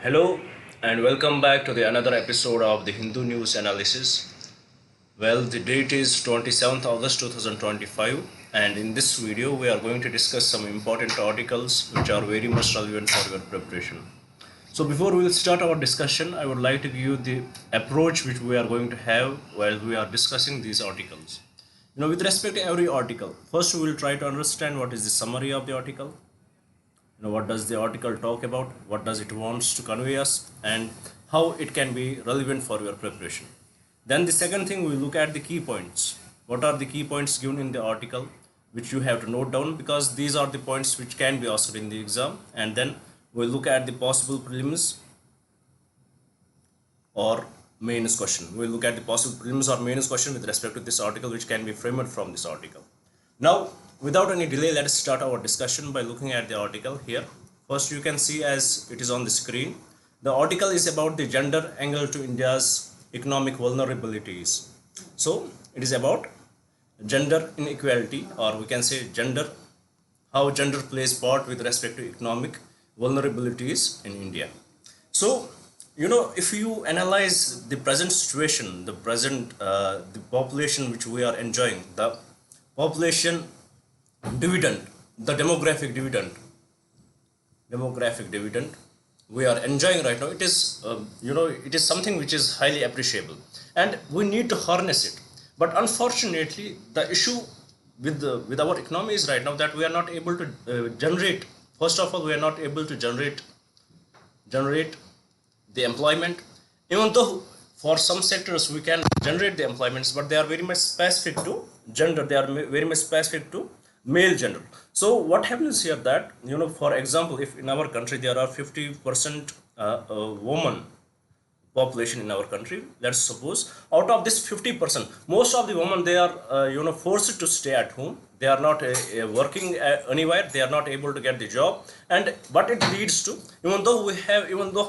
Hello and welcome back to the another episode of the Hindu News Analysis. Well, the date is 27th August 2025 and in this video we are going to discuss some important articles which are very much relevant for your preparation. So before we will start our discussion, I would like to give you the approach which we are going to have while we are discussing these articles. With respect to every article, first we will try to understand what is the summary of the article. What does the article talk about, what does it wants to convey us, and how it can be relevant for your preparation. Then the second thing, we look at the key points. What are the key points given in the article which you have to note down, because these are the points which can be asked in the exam. And then we'll look at the possible prelims or mains question. We'll look at the possible prelims or mains question with respect to this article which can be framed from this article. Now, without any delay, let us start our discussion by looking at the article here. First, you can see as it is on the screen. The article is about the gender angle to India's economic vulnerabilities. So, it is about gender inequality, or we can say how gender plays part with respect to economic vulnerabilities in India. So, if you analyze the present situation, the population which we are enjoying, the population dividend, the demographic dividend we are enjoying right now, it is it is something which is highly appreciable and we need to harness it. But unfortunately, the issue with our economy is right now that we are not able to generate. First of all, we are not able to generate the employment, even though for some sectors we can generate the employments, but they are very much specific to gender, they are very much specific to male gender. So what happens here that, for example, if in our country there are 50% women population in our country, let's suppose out of this 50%, most of the women, they are forced to stay at home. They are not working anywhere, they are not able to get the job. And but it leads to, even though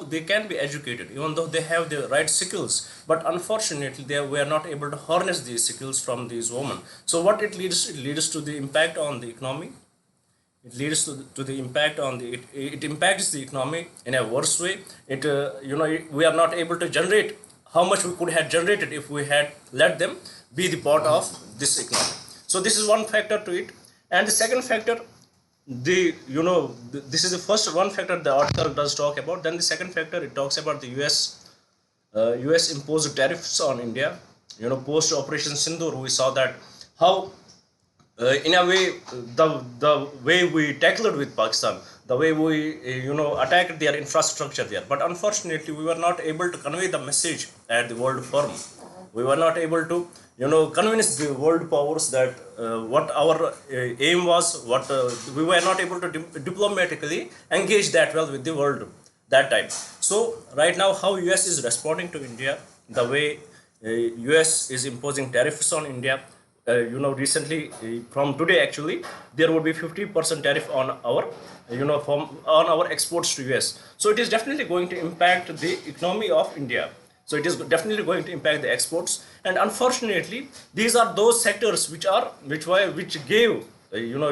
they can be educated, even though they have the right skills, but unfortunately we are not able to harness these skills from these women. So what it leads to the impact on the economy. It leads to the impact on it impacts the economy in a worse way. We are not able to generate how much we could have generated if we had let them be the part of this economy. So this is one factor to it. And the second factor, this is the first one factor the article does talk about. Then the second factor, it talks about the US imposed tariffs on India. Post Operation Sindoor, we saw that how in a way, the way we tackled with Pakistan, the way we attacked their infrastructure there. But unfortunately, we were not able to convey the message at the World Forum. We were not able to convince the world powers that what our aim was. We were not able to diplomatically engage that well with the world that time. So right now, how US is responding to India, the way US is imposing tariffs on India. Recently, from today actually, there would be 50% tariff on our on our exports to US. So it is definitely going to impact the economy of India. So it is definitely going to impact the exports. And unfortunately, these are those sectors which gave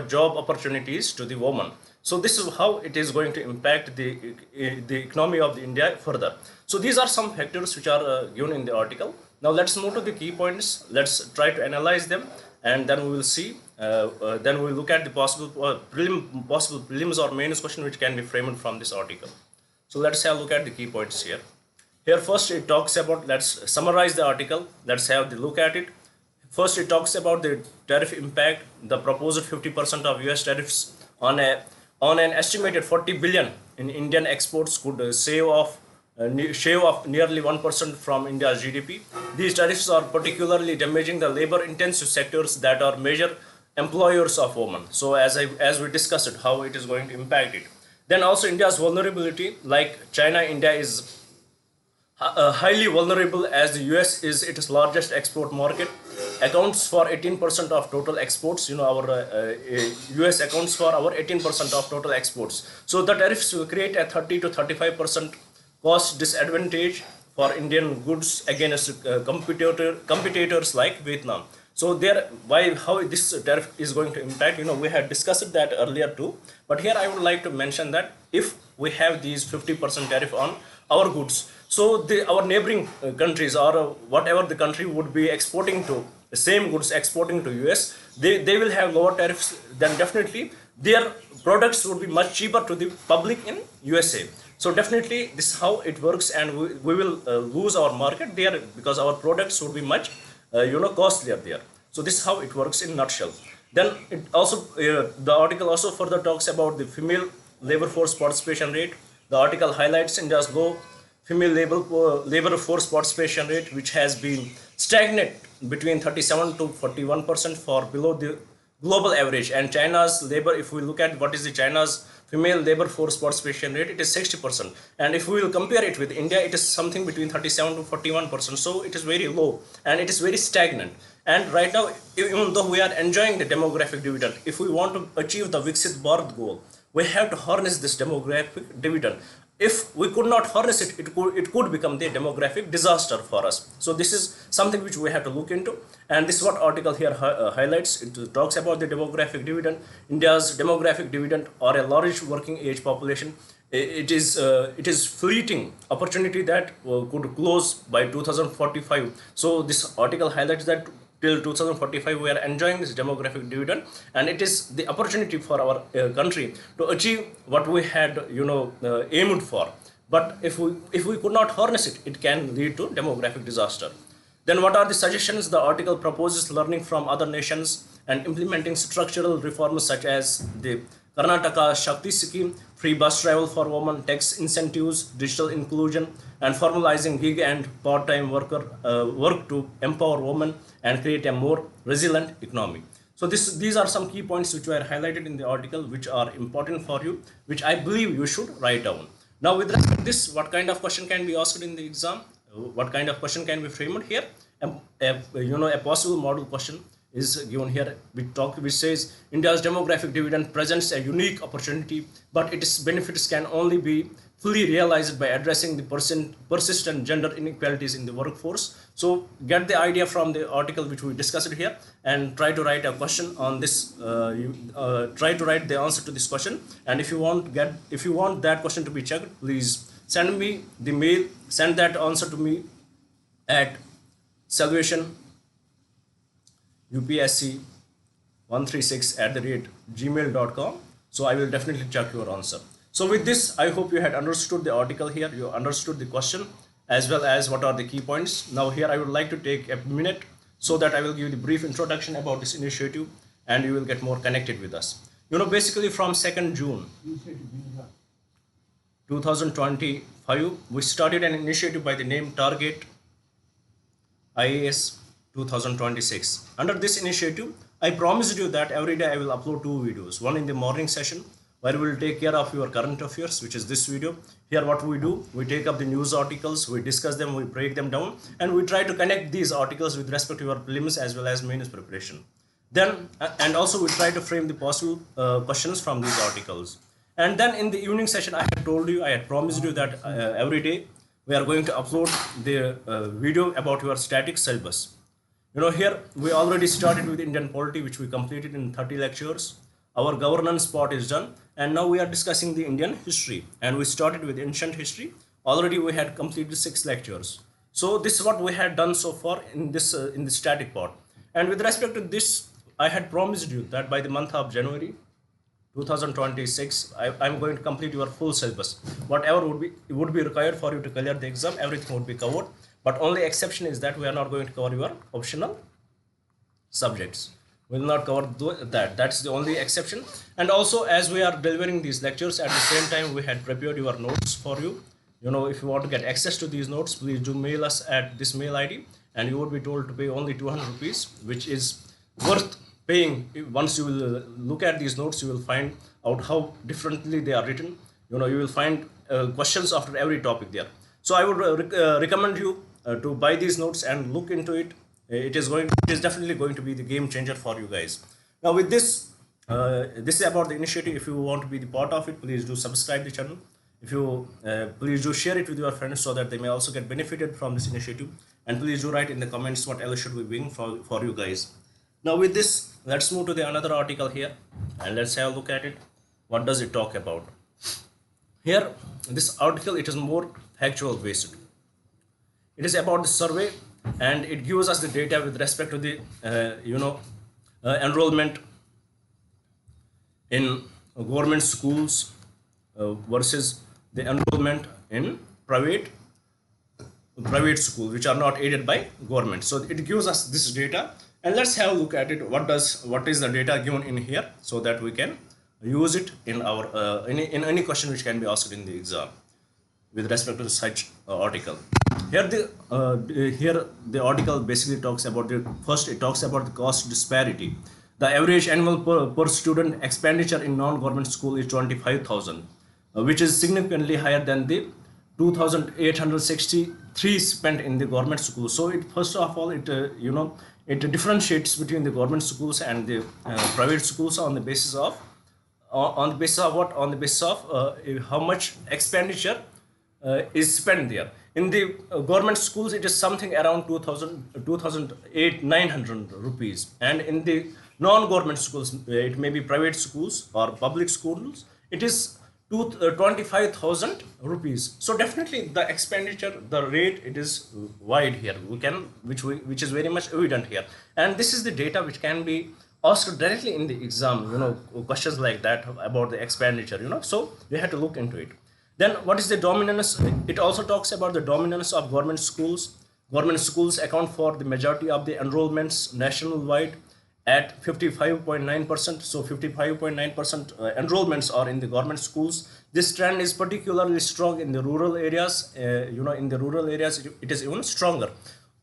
job opportunities to the women. So this is how it is going to impact the economy of the India further. So these are some factors which are given in the article. Now let's move to the key points. Let's try to analyze them, and then we will see. Then we will look at the possible prelims or mains question which can be framed from this article. So let's have a look at the key points here. Here first it talks about. Let's summarize the article. Let's have the look at it. First it talks about the tariff impact. The proposed 50% of US tariffs on an estimated 40 billion in Indian exports could shave off nearly 1% from India's GDP. These tariffs are particularly damaging the labor-intensive sectors that are major employers of women. So as we discussed it, how it is going to impact it. Then also India's vulnerability, like China, India is highly vulnerable as the US is its largest export market, accounts for 18% of total exports. Our US accounts for our 18% of total exports. So the tariffs will create a 30 to 35% cost disadvantage for Indian goods against competitors like Vietnam. So there, why, how this tariff is going to impact, we had discussed that earlier too, but here I would like to mention that if we have these 50% tariff on our goods, so our neighboring countries, or whatever the country would be exporting to the same goods exporting to US, they will have lower tariffs. Then definitely their products would be much cheaper to the public in USA. So definitely this is how it works, and we will lose our market there, because our products would be much costlier there. So this is how it works in nutshell. Then it also the article also further talks about the female labor force participation rate. The article highlights India's low female labor force participation rate, which has been stagnant between 37 to 41% for below the global average. And China's labor, if we look at what is the China's female labor force participation rate, it is 60%. And if we will compare it with India, it is something between 37 to 41%. So it is very low and it is very stagnant. And right now, even though we are enjoying the demographic dividend, if we want to achieve the Viksit Bharat goal, we have to harness this demographic dividend. If we could not harness it, it could become the demographic disaster for us. So this is something which we have to look into, and this is what article here highlights. It talks about the demographic dividend. India's demographic dividend, or a large working age population, it is fleeting opportunity that could close by 2045. So this article highlights that till 2045 we are enjoying this demographic dividend, and it is the opportunity for our country to achieve what we had aimed for. But if we could not harness it, it can lead to demographic disaster. Then what are the suggestions? The article proposes learning from other nations and implementing structural reforms such as the Karnataka Shakti scheme, free bus travel for women, tax incentives, digital inclusion, and formalizing gig and part-time work to empower women and create a more resilient economy. So these are some key points which were highlighted in the article, which are important for you, which I believe you should write down. Now, with respect to this, what kind of question can be asked in the exam? What kind of question can be framed here? A possible model question is given here, which says India's demographic dividend presents a unique opportunity, but its benefits can only be fully realized by addressing the persistent gender inequalities in the workforce. So get the idea from the article which we discussed here, and try to write a question on this. Try to write the answer to this question, and if you want that question to be checked, please send me the mail. Send that answer to me at salvation UPSC 136@gmail.com. So I will definitely check your answer. So with this, I hope you had understood the article here, you understood the question, as well as what are the key points. Now here I would like to take a minute so that I will give the brief introduction about this initiative, and you will get more connected with us. Basically from 2nd June 2025, we started an initiative by the name Target IAS 2026. Under this initiative, I promised you that every day I will upload 2 videos. One in the morning session, where we will take care of your current affairs, which is this video. Here what we do, we take up the news articles, we discuss them, we break them down, and we try to connect these articles with respect to your prelims as well as mains preparation. Then, and also we try to frame the possible questions from these articles. And then in the evening session, I had promised you that every day we are going to upload the video about your static syllabus. Here we already started with Indian polity, which we completed in 30 lectures. Our governance part is done, and now we are discussing the Indian history, and we started with ancient history. Already we had completed 6 lectures. So this is what we had done so far in the static part. And with respect to this, I had promised you that by the month of January 2026, I'm going to complete your full syllabus. Whatever would be required for you to clear the exam, everything would be covered. But only exception is that we are not going to cover your optional subjects. We will not cover that. That's the only exception. And also, as we are delivering these lectures, at the same time we had prepared your notes for you. If you want to get access to these notes, please do mail us at this mail ID, and you would be told to pay only 200 rupees, which is worth paying. Once you will look at these notes, you will find out how differently they are written. You will find questions after every topic there. So I would recommend you to buy these notes and look into it. It is definitely going to be the game changer for you guys. Now with this, this is about the initiative. If you want to be the part of it, please do subscribe the channel. If you please do share it with your friends so that they may also get benefited from this initiative. And please do write in the comments what else should we bring for you guys. Now with this, let's move to the another article here and let's have a look at it. What does it talk about? Here, this article, it is more factual based. It is about the survey and it gives us the data with respect to the enrollment in government schools versus the enrollment in private schools which are not aided by government. So it gives us this data and let's have a look at it. What is the data given in here so that we can use it in our in any question which can be asked in the exam with respect to such article. Here the article basically talks about it talks about the cost disparity. The average annual per student expenditure in non-government school is 25,000, which is significantly higher than the 2,863 spent in the government school. So it first of all it differentiates between the government schools and the private schools on the basis of what? On the basis of how much expenditure is spent there. In the government schools, it is something around 900 rupees, and in the non-government schools, it may be private schools or public schools, it is 25,000 rupees. So definitely the expenditure, the rate, it is wide here. Which is very much evident here, and this is the data which can be asked directly in the exam. Questions like that about the expenditure. So we have to look into it. Then what is the dominance? It also talks about the dominance of government schools. Government schools account for the majority of the enrollments nationwide at 55.9%. So 55.9% enrollments are in the government schools. This trend is particularly strong in the rural areas. In the rural areas, it is even stronger,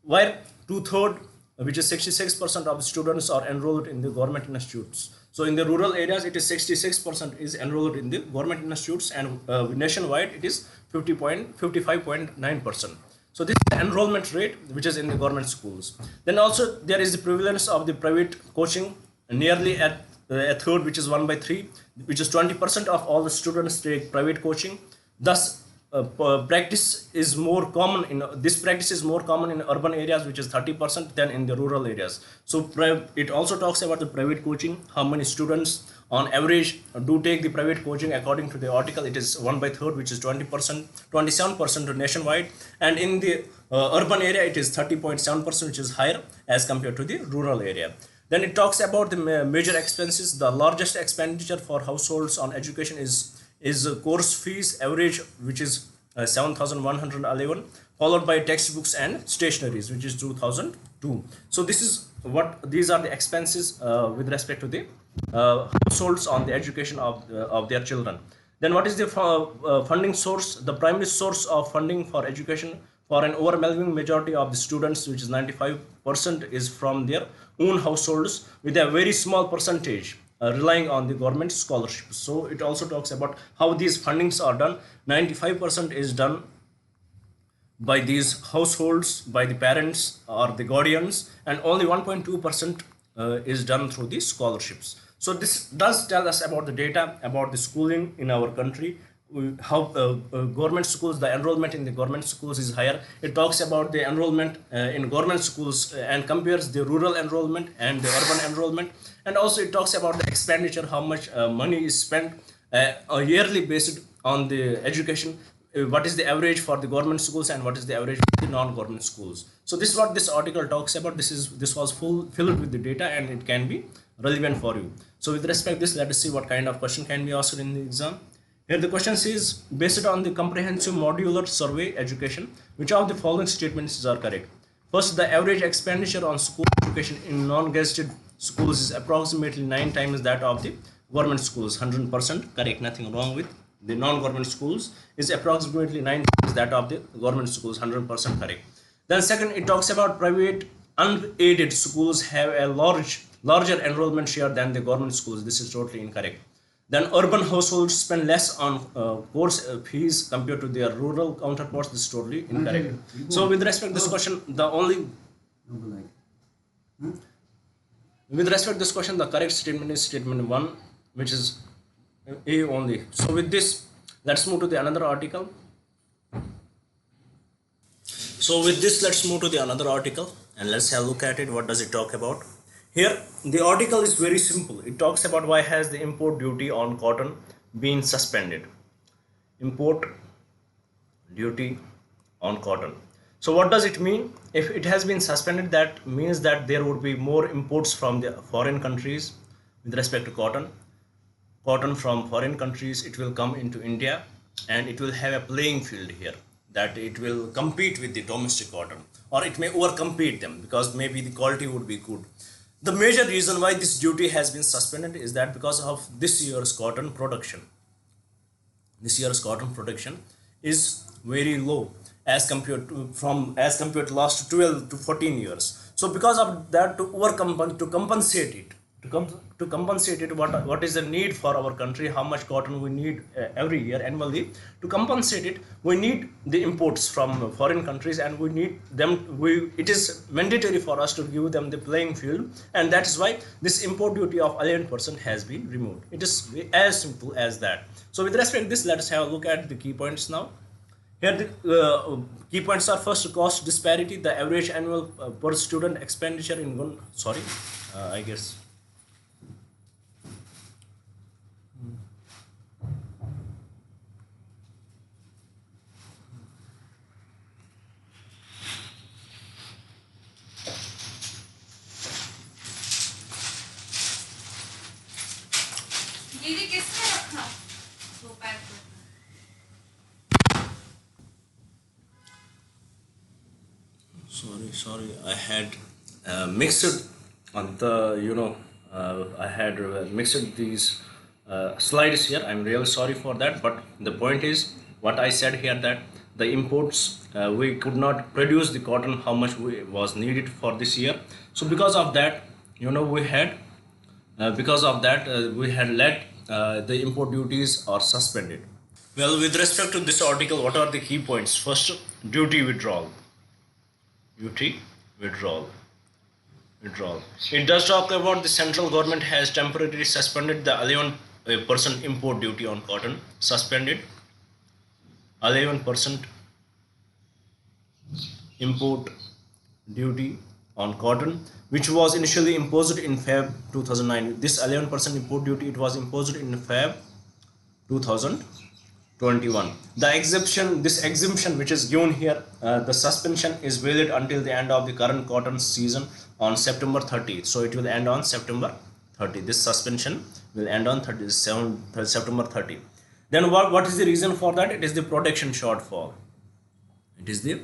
where 2/3, which is 66% of the students are enrolled in the government institutes. So in the rural areas, it is 66% is enrolled in the government institutes, and nationwide it is 55.9%. So this is the enrollment rate which is in the government schools. Then also there is the prevalence of the private coaching, nearly at a third, which is 1/3, which is 20% of all the students take private coaching. Thus, practice is more common in urban areas, which is 30%, than in the rural areas. So it also talks about the private coaching, how many students on average do take the private coaching. According to the article, it is 1/3, which is 20%, 27% nationwide, and in the urban area it is 30.7%, which is higher as compared to the rural area. Then it talks about the major expenses. The largest expenditure for households on education is course fees average, which is 7,111, followed by textbooks and stationaries, which is 2,002. So these are the expenses with respect to the households on the education of their children. Then what is the funding source? The primary source of funding for education for an overwhelming majority of the students, which is 95%, is from their own households, with a very small percentage relying on the government scholarships. So it also talks about how these fundings are done. 95% is done by these households, by the parents or the guardians, and only 1.2% is done through the scholarships. So this does tell us about the data about the schooling in our country, how government schools, the enrollment in the government schools is higher. It talks about the enrollment in government schools and compares the rural enrollment and the urban enrollment, and also it talks about the expenditure, how much money is spent yearly based on the education, what is the average for the government schools and what is the average for the non-government schools. So this is what this article talks about. This was filled with the data and it can be relevant for you. So with respect to this, let us see what kind of question can be asked in the exam. Here the question says, based on the comprehensive modular survey education, which of the following statements are correct? First, the average expenditure on school education in non-gazetted schools is approximately 9 times that of the government schools. 100% correct, nothing wrong with the non-government schools. Is approximately 9 times that of the government schools. 100% correct. Then second, it talks about private unaided schools have a larger enrollment share than the government schools. This is totally incorrect. Then urban households spend less on course fees compared to their rural counterparts. This is totally incorrect. So with respect to this question, the correct statement is statement 1, which is A only. So with this, let's move to the another article. And let's have a look at it. What does it talk about? Here, the article is very simple. It talks about why has the import duty on cotton been suspended. Import duty on cotton. So what does it mean? If it has been suspended, that means that there would be more imports from the foreign countries with respect to cotton from foreign countries. It will come into India and it will have a playing field here, that it will compete with the domestic cotton, or it may overcompete them because maybe the quality would be good. The major reason why this duty has been suspended is that because of this year's cotton production. This year's cotton production is very low as compared to last 12 to 14 years. So because of that, to compensate it, to compensate it, what is the need for our country, how much cotton we need every year annually, to compensate it, we need the imports from foreign countries, and we need them. It is mandatory for us to give them the playing field, and that is why this import duty of 11% has been removed. It is as simple as that. So with respect to this, let us have a look at the key points now. Here the key points are: first, cost disparity. The average annual per student expenditure in one. Sorry, I guess. दीदी किसने रखा वो pack कर Sorry, I had mixed on the, I had mixed these slides here. I'm really sorry for that, but the point is what I said here, that the imports, we could not produce the cotton how much was needed for this year. So because of that, we had we had let the import duties are suspended. Well, with respect to this article, what are the key points? First, duty withdrawal. Duty withdrawal. It does talk about the central government has temporarily suspended the 11% import duty on cotton. Suspended 11% import duty on cotton, which was initially imposed in Feb 2009. This 11% import duty, it was imposed in Feb 2021. This exemption which is given here, the suspension is valid until the end of the current cotton season on September 30th. So it will end on September 30. This suspension will end on September 30. Then what is the reason for that? It is the production shortfall. It is the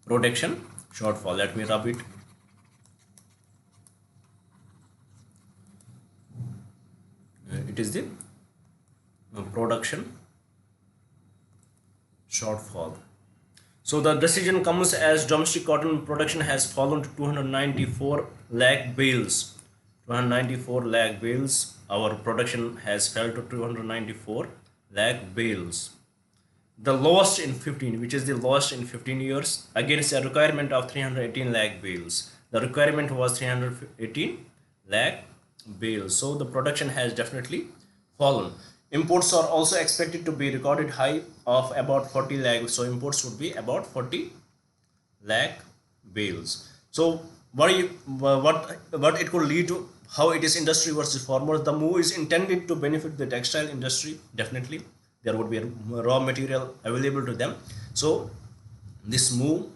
production shortfall. Let me rub it. It is the production shortfall. So the decision comes as domestic cotton production has fallen to 294 lakh bales. 294 lakh bales. Our production has fell to 294 lakh bales. The lowest in 15, which is the lowest in 15 years, against a requirement of 318 lakh bales. The requirement was 318 lakh bales. So the production has definitely fallen. Imports are also expected to be recorded high of about 40 lakh. So imports would be about 40 lakh bales. So what it could lead to, how it is industry versus farmers. The move is intended to benefit the textile industry. Definitely there would be a raw material available to them. So this move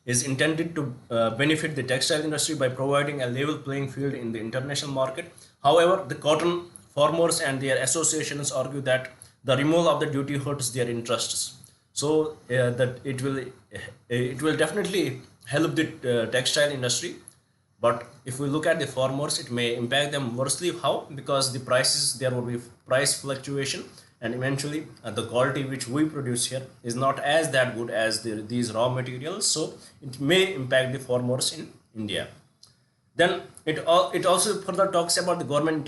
is intended to benefit the textile industry by providing a level playing field in the international market. However, the cotton farmers and their associations argue that the removal of the duty hurts their interests. So that it will definitely help the textile industry, but if we look at the farmers, it may impact them worstly. How? Because the prices, there will be price fluctuation, and eventually the quality which we produce here is not as that good as these raw materials. So it may impact the farmers in India. Then it also further talks about the government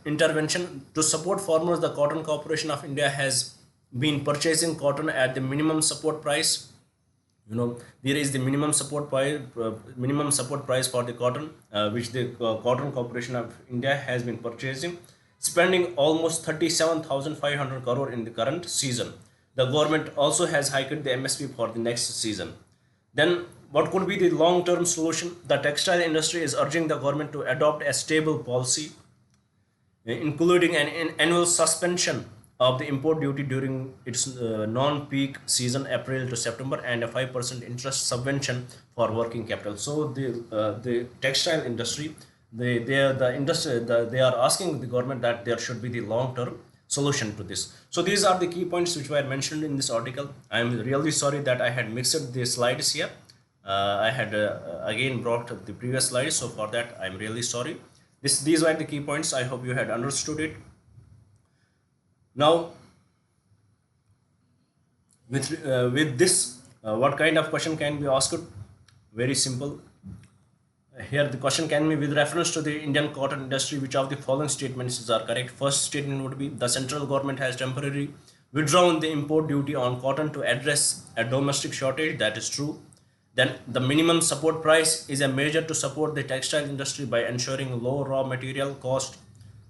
intervention to support farmers. The Cotton Corporation of India has been purchasing cotton at the minimum support price. There is the minimum support price for the cotton, which the Cotton Corporation of India has been purchasing, spending almost 37,500 crore in the current season. The government also has hiked the MSP for the next season. Then what could be the long-term solution? The textile industry is urging the government to adopt a stable policy, including an annual suspension of the import duty during its non-peak season, April to September, and a 5% interest subvention for working capital. So the textile industry, they are asking the government that there should be the long-term solution to this. So these are the key points which were mentioned in this article. I am really sorry that I had mixed the slides here. I had again brought the previous slides, so for that I am really sorry. These were the key points. I hope you had understood it. Now, with this, what kind of question can be asked? Very simple. Here the question can be with reference to the Indian cotton industry, which of the following statements are correct? First statement would be the central government has temporarily withdrawn the import duty on cotton to address a domestic shortage. That is true. Then the minimum support price is a measure to support the textile industry by ensuring low raw material cost.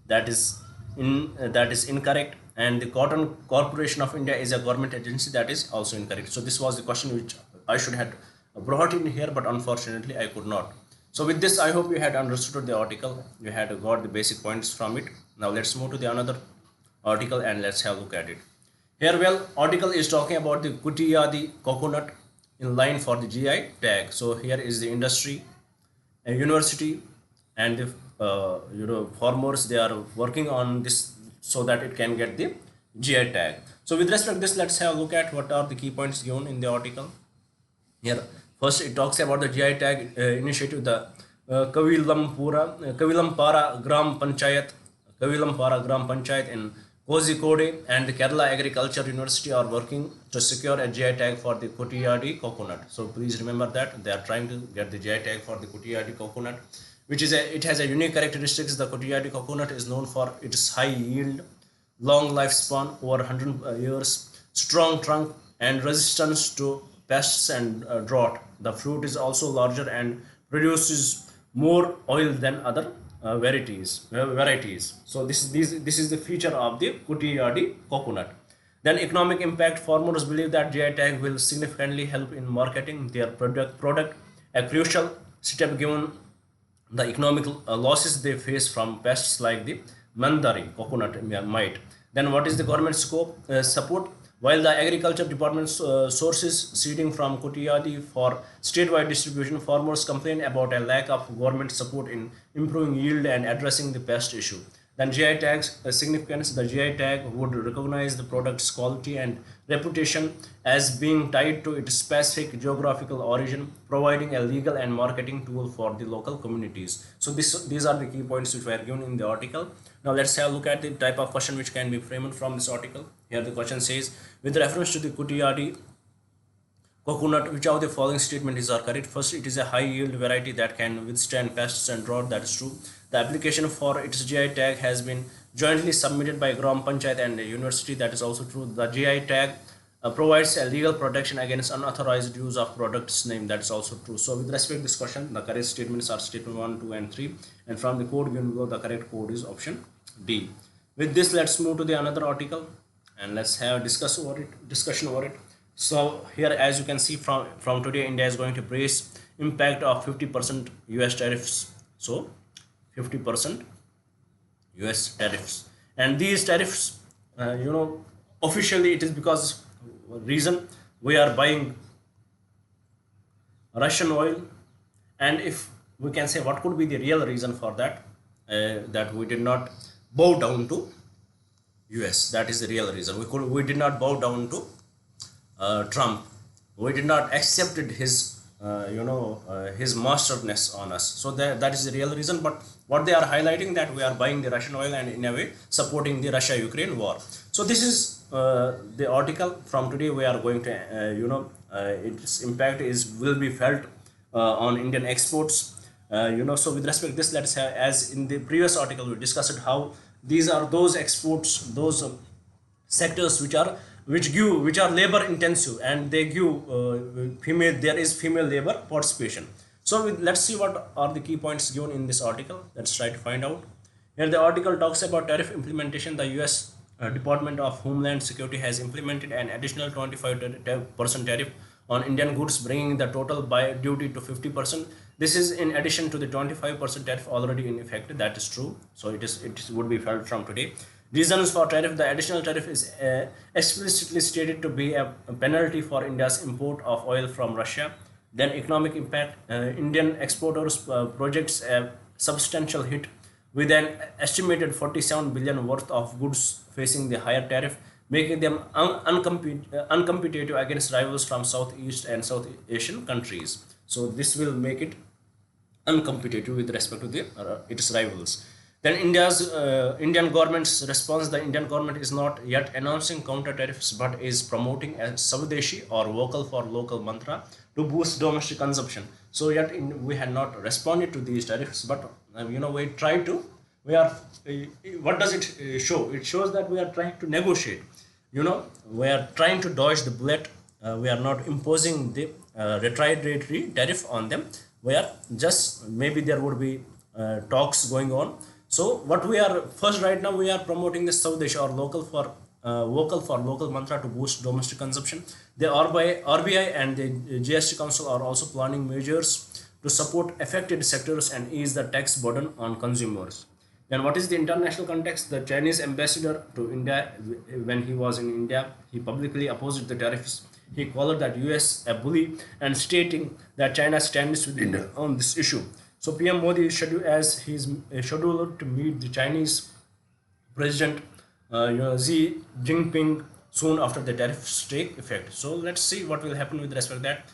That is incorrect. And the Cotton Corporation of India is a government agency. That is also incorrect. So this was the question which I should have brought in here, but unfortunately I could not. So with this, I hope you had understood the article. You had got the basic points from it. Now let's move to the another article and let's have a look at it. Here, article is talking about the Kutiyadi coconut in line for the GI tag. So here is the industry, a university, and the farmers. They are working on this so that it can get the GI tag. So with respect to this, let's have a look at what are the key points given in the article. Here, first it talks about the GI tag initiative. The Kavilampara Gram Panchayat in Kozhikode and the Kerala Agriculture University are working to secure a GI tag for the Kutiyadi coconut. So please remember that they are trying to get the GI tag for the Kutiyadi coconut, which is it has a unique characteristics. The Kutiyadi coconut is known for its high yield, long lifespan over 100 years, strong trunk, and resistance to pests and drought. The fruit is also larger and produces more oil than other varieties. So this is the feature of the Kutiyadi coconut. Then economic impact. Farmers believe that GI tag will significantly help in marketing their product, a crucial step given the economic losses they face from pests like the Mandari coconut mite. Then what is the government scope support? While the agriculture department sources seeding from Kutiyadi for statewide distribution, farmers complain about a lack of government support in improving yield and addressing the pest issue. Then GI tags significance. The GI tag would recognize the product's quality and reputation as being tied to its specific geographical origin, providing a legal and marketing tool for the local communities. So these are the key points which were given in the article. Now let's have a look at the type of question which can be framed from this article. Here the question says, with reference to the Kutiyadi coconut, which of the following statements are correct? First, it is a high yield variety that can withstand pests and drought. That is true. The application for its GI tag has been jointly submitted by Gram Panchayat and the university. That is also true. The GI tag provides a legal protection against unauthorized use of products name. That is also true. So with respect to this question, the correct statements are statement 1, 2 and 3, and from the code given below, the correct code is option D. With this, let's move to the another article and let's have discussion over it. So here, as you can see, from today, India is going to brace impact of 50% US tariffs. So 50% US tariffs, and these tariffs, officially it is because reason we are buying Russian oil, and if we can say what could be the real reason for that, that we did not bow down to US. That is the real reason. We did not bow down to Trump. We did not accept his his masterness on us. So that is the real reason. But what they are highlighting, that we are buying the Russian oil and in a way supporting the Russia-Ukraine war. So this is the article from today. We are going to its impact will be felt on Indian exports. So with respect to this, let's have, as in the previous article we discussed how these are those exports, those sectors which are labor intensive, and they give there is female labor participation. So let's see what are the key points given in this article. Let's try to find out. Here the article talks about tariff implementation. The US Department of Homeland Security has implemented an additional 25% tariff on Indian goods, bringing the total buy duty to 50%. This is in addition to the 25% tariff already in effect. That is true. So it would be felt from today. Reasons for tariff: the additional tariff is explicitly stated to be a penalty for India's import of oil from Russia. Then economic impact: Indian exporters projects a substantial hit with an estimated 47 billion worth of goods facing the higher tariff, making them uncompetitive against rivals from Southeast and South Asian countries. So this will make it uncompetitive with respect to its rivals. Then Indian government's response: the Indian government is not yet announcing counter tariffs, but is promoting a Swadeshi or vocal for local mantra to boost domestic consumption. So yet we had not responded to these tariffs, but we try to. We are. What does it show? It shows that we are trying to negotiate. We are trying to dodge the bullet. We are not imposing the retaliatory tariff on them. We are just, maybe there would be talks going on. So what we are first right now, we are promoting the Swadesh or vocal for local mantra to boost domestic consumption. The RBI and the GST Council are also planning measures to support affected sectors and ease the tax burden on consumers. Then what is the international context? The Chinese ambassador to India, when he was in India, he publicly opposed the tariffs. He called that US a bully and stating that China stands with India on this issue. So PM Modi is scheduled to meet the Chinese President Xi Jinping soon after the tariffs take effect. So let's see what will happen with respect to that.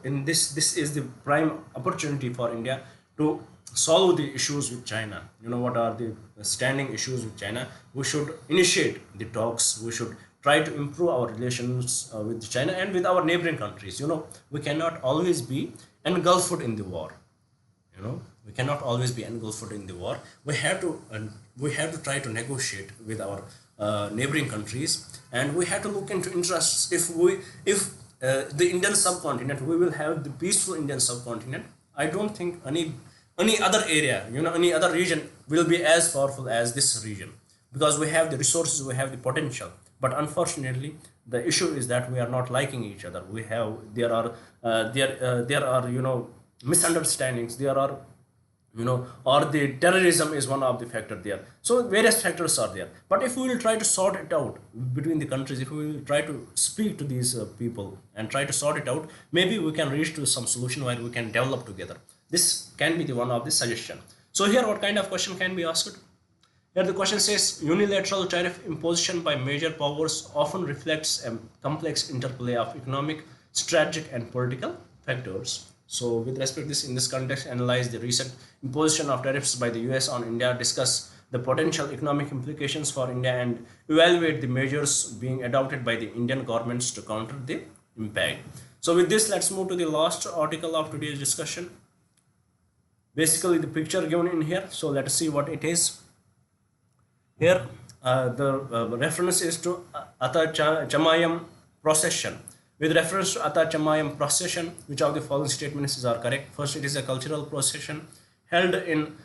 In this is the prime opportunity for India to solve the issues with China. What are the standing issues with China? We should initiate the talks. We should try to improve our relations with China and with our neighboring countries. We cannot always be engulfed in the war. We cannot always be engulfed in the war. We have to try to negotiate with our neighboring countries, and we have to look into interests. If the Indian subcontinent, we will have the peaceful Indian subcontinent, I don't think any other area, any other region will be as powerful as this region, because we have the resources, we have the potential. But unfortunately, the issue is that we are not liking each other. There are misunderstandings. There are or the terrorism is one of the factors there. So various factors are there. But if we will try to sort it out between the countries, if we will try to speak to these people and try to sort it out, maybe we can reach to some solution where we can develop together. This can be the one of the suggestion. So here, what kind of question can be asked? Here the question says, unilateral tariff imposition by major powers often reflects a complex interplay of economic, strategic and political factors. So with respect to this, in this context, analyze the recent imposition of tariffs by the US on India, discuss the potential economic implications for India, and evaluate the measures being adopted by the Indian governments to counter the impact. So with this, let's move to the last article of today's discussion. Basically, the picture given in here. So let us see what it is. Here, the reference is to Atha Chamayam procession. With reference to Atha Chamayam procession, which of the following statements are correct? First, it is a cultural procession held in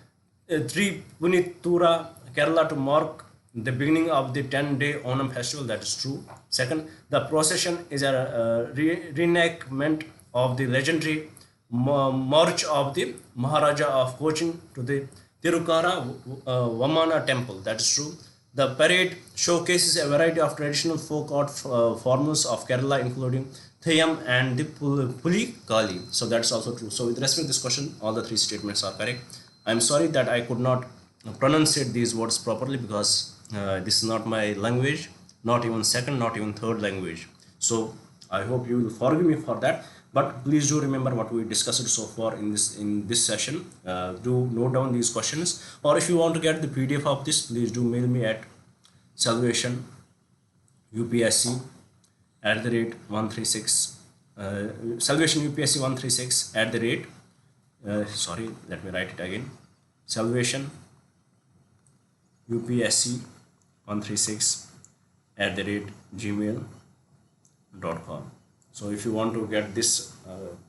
Tripunitura, Kerala, to mark the beginning of the 10-day Onam festival. That is true. Second, the procession is a reenactment of the legendary march of the Maharaja of Cochin to the Tirukara Vamana temple. That is true. The parade showcases a variety of traditional folk art forms of Kerala, including Theyam and the Puli Kali. So that's also true. So with respect to this question, all the three statements are correct. I'm sorry that I could not pronunciate these words properly, because this is not my language, not even second, not even third language. So I hope you will forgive me for that. But please do remember what we discussed so far in this session. Do note down these questions, or if you want to get the PDF of this, please do mail me at salvation UPSC @136 salvation UPSC 136 sorry, let me write it again, salvation UPSC 136 @gmail.com. So if you want to get this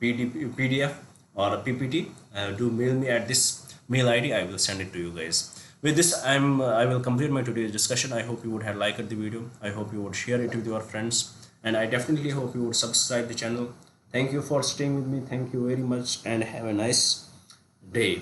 PDF or a PPT, do mail me at this mail ID. I will send it to you guys. With this, I will complete my today's discussion. I hope you would have liked the video. I hope you would share it with your friends, and I definitely hope you would subscribe the channel Thank you for staying with me. Thank you very much and have a nice day.